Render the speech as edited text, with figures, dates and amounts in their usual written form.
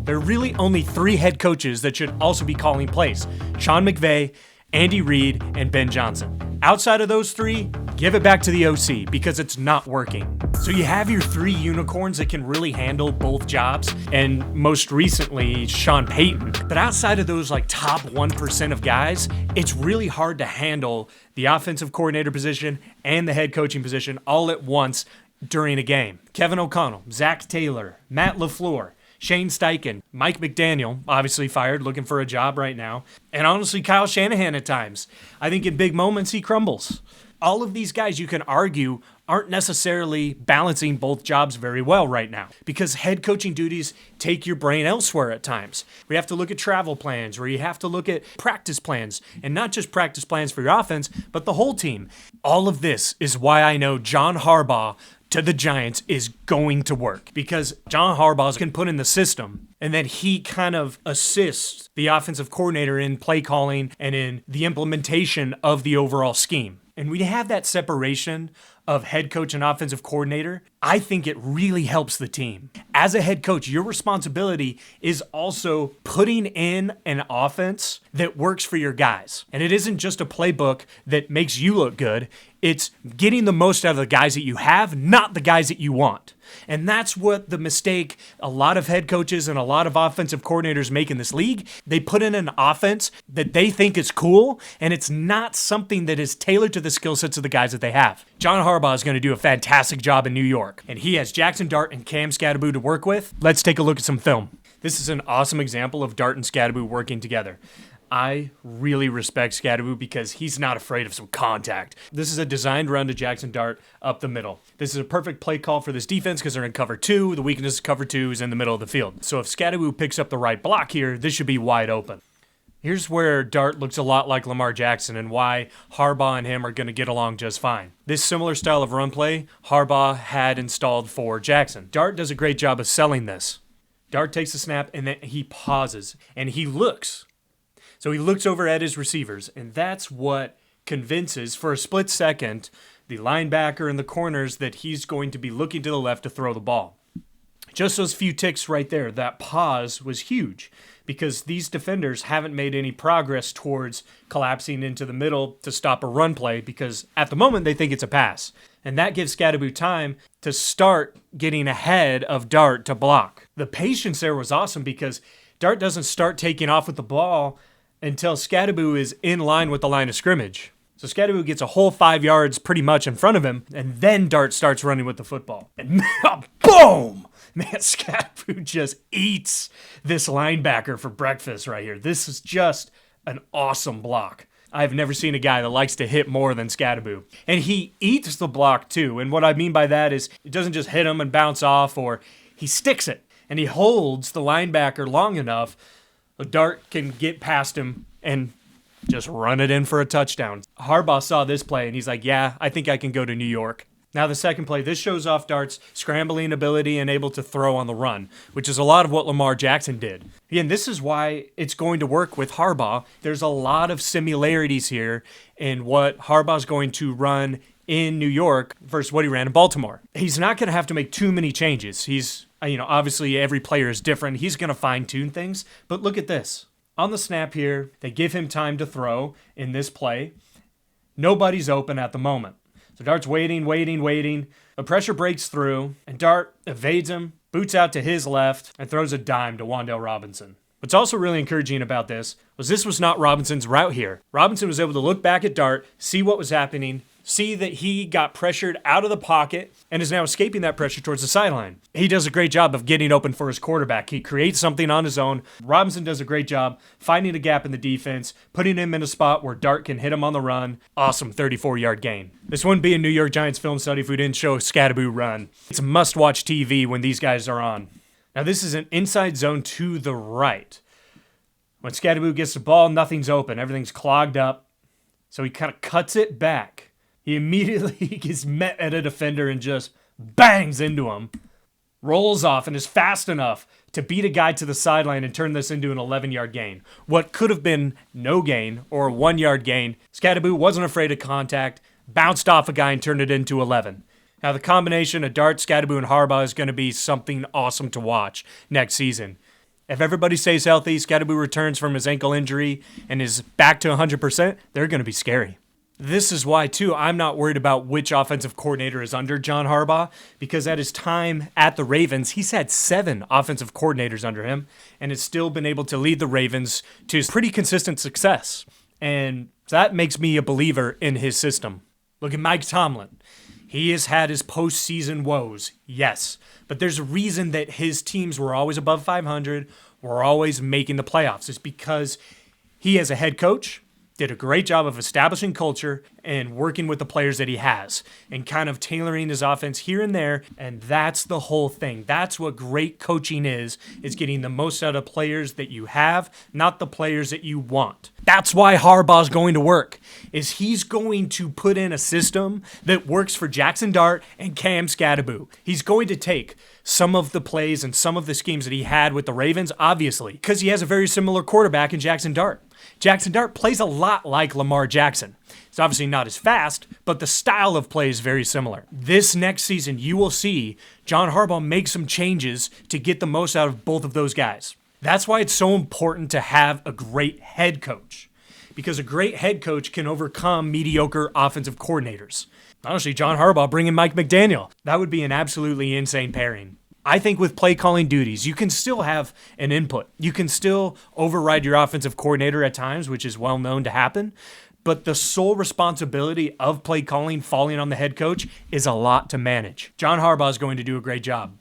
there are really only 3 head coaches that should also be calling plays: Sean McVay, Andy Reid, and Ben Johnson. Outside of those 3, give it back to the OC because it's not working. So you have your 3 unicorns that can really handle both jobs, and most recently, Sean Payton. But outside of those top 1% of guys, it's really hard to handle the offensive coordinator position and the head coaching position all at once during a game. Kevin O'Connell, Zach Taylor, Matt LaFleur, Shane Steichen, Mike McDaniel, obviously fired, looking for a job right now, and honestly Kyle Shanahan at times. I think in big moments he crumbles. All of these guys, you can argue, aren't necessarily balancing both jobs very well right now because head coaching duties take your brain elsewhere at times. We have to look at travel plans, where you have to look at practice plans, and not just practice plans for your offense, but the whole team. All of this is why I know John Harbaugh to the Giants is going to work, because John Harbaugh can put in the system and then he kind of assists the offensive coordinator in play calling and in the implementation of the overall scheme. And we have that separation of head coach and offensive coordinator. I think it really helps the team. As a head coach, your responsibility is also putting in an offense that works for your guys. And it isn't just a playbook that makes you look good. It's getting the most out of the guys that you have, not the guys that you want. And that's what the mistake a lot of head coaches and a lot of offensive coordinators make in this league. They put in an offense that they think is cool, and it's not something that is tailored to the skill sets of the guys that they have. John Harbaugh is going to do a fantastic job in New York, and he has Jaxson Dart and Cam Skattebo to work with. Let's take a look at some film. This is an awesome example of Dart and Skattebo working together. I really respect Skattebo because he's not afraid of some contact. This is a designed run to Jaxson Dart up the middle. This is a perfect play call for this defense because they're in cover 2. The weakness of cover 2 is in the middle of the field. So if Skattebo picks up the right block here, this should be wide open. Here's where Dart looks a lot like Lamar Jackson and why Harbaugh and him are going to get along just fine. This similar style of run play, Harbaugh had installed for Jackson. Dart does a great job of selling this. Dart takes the snap and then he pauses and he looks. So he looks over at his receivers, and that's what convinces, for a split second, the linebacker and the corners that he's going to be looking to the left to throw the ball. Just those few ticks right there, that pause was huge because these defenders haven't made any progress towards collapsing into the middle to stop a run play because at the moment they think it's a pass. And that gives Skattebo time to start getting ahead of Dart to block. The patience there was awesome because Dart doesn't start taking off with the ball until Skattebo is in line with the line of scrimmage. So Skattebo gets a whole 5 yards pretty much in front of him, and then Dart starts running with the football. And boom! Man, Skattebo just eats this linebacker for breakfast right here. This is just an awesome block. I've never seen a guy that likes to hit more than Skattebo. And he eats the block too. And what I mean by that is it doesn't just hit him and bounce off, or he sticks it. And he holds the linebacker long enough Dart can get past him and just run it in for a touchdown. Harbaugh saw this play and he's like, yeah, I think I can go to New York. Now the second play, this shows off Dart's scrambling ability and able to throw on the run, which is a lot of what Lamar Jackson did. Again, this is why it's going to work with Harbaugh. There's a lot of similarities here in what Harbaugh's going to run in New York versus what he ran in Baltimore. He's not going to have to make too many changes. Obviously every player is different. He's going to fine-tune things. But look at this. On the snap here, they give him time to throw in this play. Nobody's open at the moment. So Dart's waiting. The pressure breaks through, and Dart evades him, boots out to his left, and throws a dime to Wan'Dale Robinson. What's also really encouraging about this was not Robinson's route here. Robinson was able to look back at Dart, see what was happening, see that he got pressured out of the pocket and is now escaping that pressure towards the sideline. He does a great job of getting open for his quarterback. He creates something on his own. Robinson does a great job finding a gap in the defense, putting him in a spot where Dart can hit him on the run. Awesome 34-yard gain. This wouldn't be a New York Giants film study if we didn't show Skattebo run. It's a must-watch TV when these guys are on. Now this is an inside zone to the right. When Skattebo gets the ball, nothing's open. Everything's clogged up. So he kind of cuts it back. He immediately gets met at a defender and just bangs into him. Rolls off and is fast enough to beat a guy to the sideline and turn this into an 11-yard gain. What could have been no gain or a 1-yard gain, Skattebo wasn't afraid of contact, bounced off a guy and turned it into 11. Now the combination of Dart, Skattebo, and Harbaugh is going to be something awesome to watch next season. If everybody stays healthy, Skattebo returns from his ankle injury and is back to 100%, they're going to be scary. This is why, too, I'm not worried about which offensive coordinator is under John Harbaugh, because at his time at the Ravens, he's had 7 offensive coordinators under him and has still been able to lead the Ravens to pretty consistent success. And that makes me a believer in his system. Look at Mike Tomlin. He has had his postseason woes, yes, but there's a reason that his teams were always above 500, were always making the playoffs. It's because he, as a head coach, did a great job of establishing culture and working with the players that he has and kind of tailoring his offense here and there. And that's the whole thing. That's what great coaching is getting the most out of players that you have, not the players that you want. That's why Harbaugh's going to work, is he's going to put in a system that works for Jaxson Dart and Cam Skattebo. He's going to take some of the plays and some of the schemes that he had with the Ravens, obviously, because he has a very similar quarterback in Jaxson Dart. Jaxson Dart plays a lot like Lamar Jackson. It's obviously not as fast, but the style of play is very similar. This next season, you will see John Harbaugh make some changes to get the most out of both of those guys. That's why it's so important to have a great head coach, because a great head coach can overcome mediocre offensive coordinators. Honestly, John Harbaugh bringing Mike McDaniel, that would be an absolutely insane pairing. I think with play calling duties, you can still have an input. You can still override your offensive coordinator at times, which is well known to happen. But the sole responsibility of play calling falling on the head coach is a lot to manage. John Harbaugh is going to do a great job.